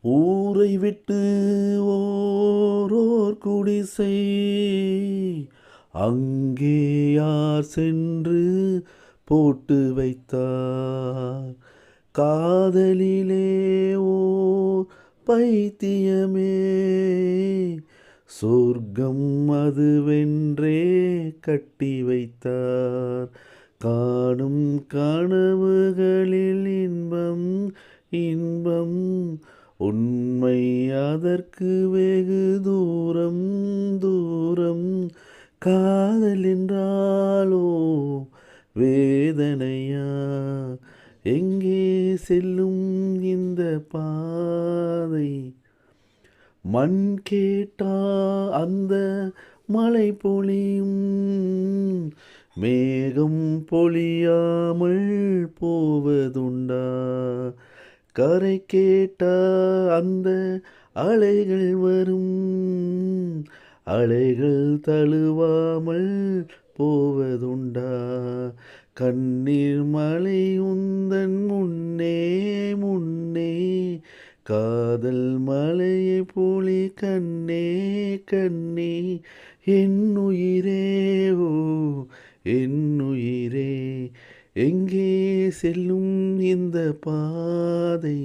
ஊரை விட்டு ஓரோர் குடிசை, அங்கே யார் சென்று போட்டு வைத்தார்? காதலிலே ஓர் பைத்தியமே, சொர்க்கம் அதுவென்றே கட்டி வைத்தார். காணும் கனவுகளில் இன்பம் இன்பம், உண்மை அதற்கு வெகு தூரம் தூரம். காதல் என்றாலோ வேதனையா, எங்கே செல்லும் இந்த பாதை? மண் கேட்டா அந்த மழை பொழியும், மேகம் பொழியாமல் போவதுண்டா? கரை கேட்டா அந்த அலைகள் வரும், அலைகள் தழுவாமல் போவதுண்டா? கண்ணீர் மலை உந்தன் முன்னே முன்னே, காதல் மலையை போலி கண்ணே கண்ணே. என் உயிரே ஓ என் உயிரே, எங்கே செல்லும் இந்த பாதை?